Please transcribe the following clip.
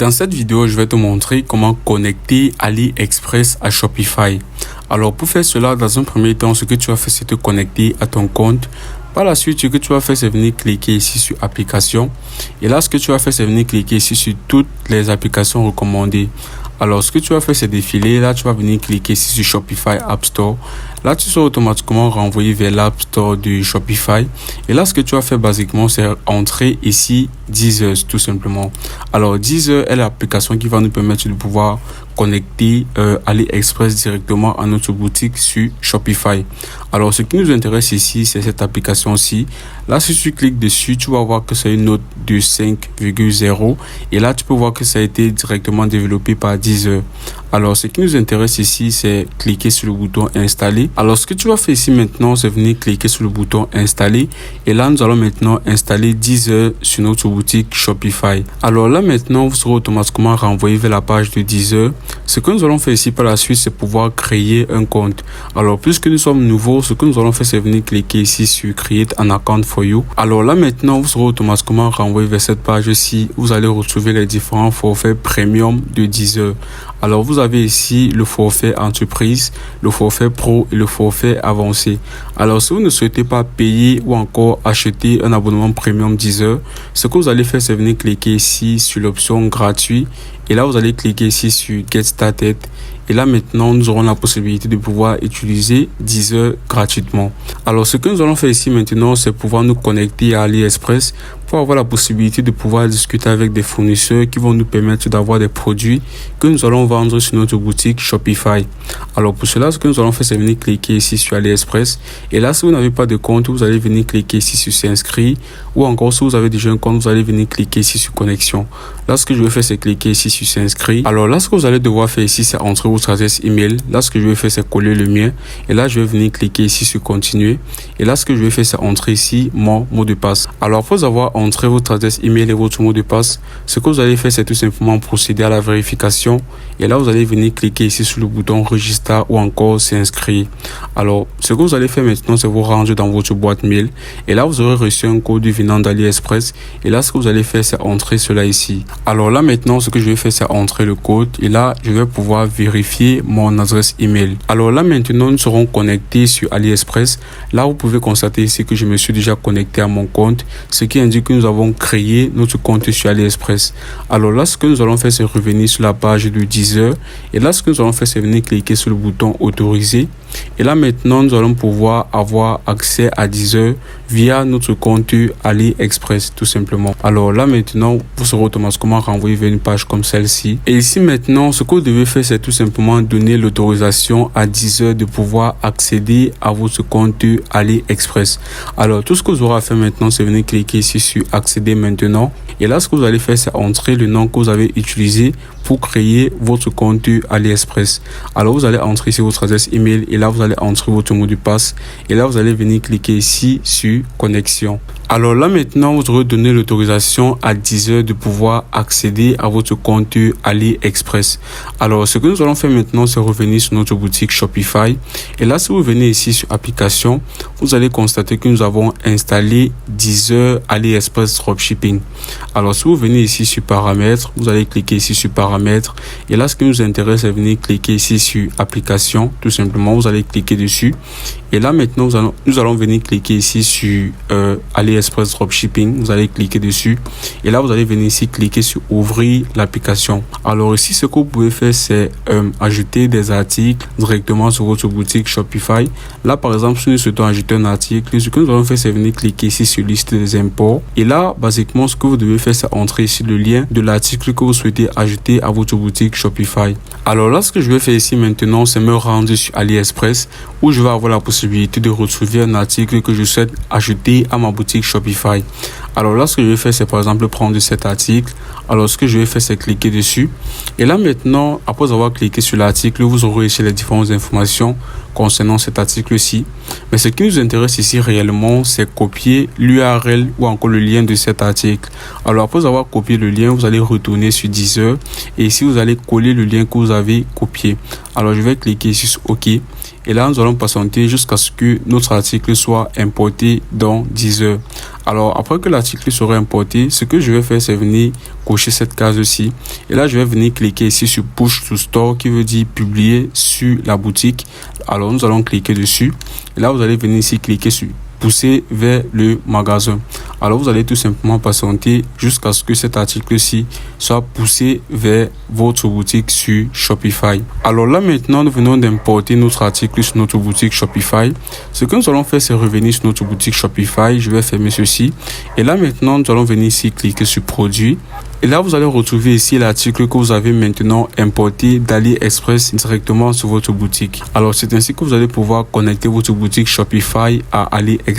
Dans cette vidéo, je vais te montrer comment connecter AliExpress à Shopify. Alors pour faire cela, dans un premier temps, ce que tu vas faire, c'est te connecter à ton compte. Par la suite, ce que tu vas faire, c'est venir cliquer ici sur applications. Et là, ce que tu vas faire, c'est venir cliquer ici sur toutes les applications recommandées. Alors, ce que tu vas faire, c'est défiler. Là, tu vas venir cliquer ici sur Shopify App Store. Là, tu seras automatiquement renvoyé vers l'App Store de Shopify. Et là, ce que tu vas faire, basiquement, c'est entrer ici Deezer, tout simplement. Alors, Deezer est l'application qui va nous permettre de pouvoir connecter AliExpress directement à notre boutique sur Shopify. Alors, ce qui nous intéresse ici, c'est cette application-ci. Là, si tu cliques dessus, tu vas voir que c'est une note de 5,0. Et là, tu peux voir que ça a été directement développé par Deezer. Alors, ce qui nous intéresse ici, c'est cliquer sur le bouton installer. Alors, ce que tu vas faire ici maintenant, c'est venir cliquer sur le bouton installer. Et là, nous allons maintenant installer Deezer sur notre boutique Shopify. Alors là, maintenant, vous serez automatiquement renvoyé vers la page de Deezer. Ce que nous allons faire ici par la suite, c'est pouvoir créer un compte. Alors, puisque nous sommes nouveaux, ce que nous allons faire, c'est venir cliquer ici sur Create an account for you. Alors là, maintenant, vous serez automatiquement renvoyé vers cette page-ci. Vous allez retrouver les différents forfaits premium de Deezer. Alors, vous avez ici le forfait entreprise, le forfait pro et le forfait avancé. Alors, si vous ne souhaitez pas payer ou encore acheter un abonnement premium Deezer, ce que vous allez faire, c'est venir cliquer ici sur l'option gratuit. Et là, vous allez cliquer ici sur Get Started. Et là, maintenant, nous aurons la possibilité de pouvoir utiliser Deezer gratuitement. Alors, ce que nous allons faire ici maintenant, c'est pouvoir nous connecter à AliExpress pour avoir la possibilité de pouvoir discuter avec des fournisseurs qui vont nous permettre d'avoir des produits que nous allons vendre sur notre boutique Shopify. Alors, pour cela, ce que nous allons faire, c'est venir cliquer ici sur AliExpress. Et là, si vous n'avez pas de compte, vous allez venir cliquer ici sur s'inscrire. Ou encore, si vous avez déjà un compte, vous allez venir cliquer ici sur connexion. Là, ce que je vais faire, c'est cliquer ici sur s'inscrire. Alors là, ce que vous allez devoir faire ici, c'est entrer votre adresse email. Là, ce que je vais faire, c'est coller le mien. Et là, je vais venir cliquer ici sur continuer. Et là, ce que je vais faire, c'est entrer ici mon mot de passe. Alors, après avoir entré votre adresse email et votre mot de passe, ce que vous allez faire, c'est tout simplement procéder à la vérification. Et là, vous allez venir cliquer ici sur le bouton register ou encore s'inscrire. Alors, ce que vous allez faire maintenant, c'est vous rendre dans votre boîte mail. Et là, vous aurez reçu un code venant d'AliExpress. Et là, ce que vous allez faire, c'est entrer cela ici. Alors là, maintenant, ce que je vais faire, c'est entrer le code. Et là, je vais pouvoir vérifier mon adresse email. Alors là, maintenant, nous serons connectés sur AliExpress. Là, vous pouvez constater ici que je me suis déjà connecté à mon compte, ce qui indique que nous avons créé notre compte sur AliExpress. Alors là, ce que nous allons faire, c'est revenir sur la page de Deezer. Et là, ce que nous allons faire, c'est venir cliquer sur le bouton autoriser. Et là, maintenant, nous allons pouvoir avoir accès à Deezer via notre compte AliExpress, tout simplement. Alors là, maintenant, vous serez automatiquement renvoyé vers une page comme celle-ci. Et ici, maintenant, ce que vous devez faire, c'est tout simplement donner l'autorisation à Deezer de pouvoir accéder à votre compte AliExpress. Alors, tout ce que vous aurez à faire maintenant, c'est venir cliquer ici sur accéder maintenant. Et là, ce que vous allez faire, c'est entrer le nom que vous avez utilisé pour créer votre compte AliExpress. Alors, vous allez entrer ici votre adresse email et là, vous allez entrer votre mot de passe. Et là, vous allez venir cliquer ici sur connexion. Alors là, maintenant, vous aurez donné l'autorisation à Deezer de pouvoir accéder à votre compte AliExpress. Alors, ce que nous allons faire maintenant, c'est revenir sur notre boutique Shopify. Et là, si vous venez ici sur application, vous allez constater que nous avons installé Deezer AliExpress Dropshipping. Alors, si vous venez ici sur paramètres, vous allez cliquer ici sur paramètres. Et là, ce qui nous intéresse, c'est venir cliquer ici sur application. Tout simplement, vous allez cliquer dessus. Et là, maintenant, nous allons venir cliquer ici sur AliExpress Dropshipping. Vous allez cliquer dessus. Et là, vous allez venir ici cliquer sur ouvrir l'application. Alors ici, ce que vous pouvez faire, c'est ajouter des articles directement sur votre boutique Shopify. Là, par exemple, si nous souhaitons ajouter un article, ce que nous allons faire, c'est venir cliquer ici sur liste des imports. Et là, basiquement, ce que vous devez faire, c'est entrer ici le lien de l'article que vous souhaitez ajouter à votre boutique Shopify. Alors là, ce que je vais faire ici maintenant, c'est me rendre sur AliExpress où je vais avoir la possibilité de retrouver un article que je souhaite ajouter à ma boutique Shopify. Alors là, ce que je vais faire, c'est par exemple prendre cet article. Alors, ce que je vais faire, c'est cliquer dessus. Et là, maintenant, après avoir cliqué sur l'article, vous aurez ici les différentes informations concernant cet article-ci. Mais ce qui nous intéresse ici réellement, c'est copier l'URL ou encore le lien de cet article. Alors, après avoir copié le lien, vous allez retourner sur Deezer. Et ici, vous allez coller le lien que vous avez copié. Alors, je vais cliquer ici sur OK. Et là, nous allons patienter jusqu'à ce que notre article soit importé dans Deezer. Alors, après que l'article sera importé, ce que je vais faire, c'est venir cocher cette case-ci. Et là, je vais venir cliquer ici sur Push to Store, qui veut dire publier sur la boutique. Alors, nous allons cliquer dessus. Et là, vous allez venir ici cliquer sur pousser vers le magasin. Alors, vous allez tout simplement patienter jusqu'à ce que cet article-ci soit poussé vers votre boutique sur Shopify. Alors là, maintenant, nous venons d'importer notre article sur notre boutique Shopify. Ce que nous allons faire, c'est revenir sur notre boutique Shopify. Je vais fermer ceci. Et là, maintenant, nous allons venir ici cliquer sur Produits. Et là, vous allez retrouver ici l'article que vous avez maintenant importé d'AliExpress directement sur votre boutique. Alors, c'est ainsi que vous allez pouvoir connecter votre boutique Shopify à AliExpress.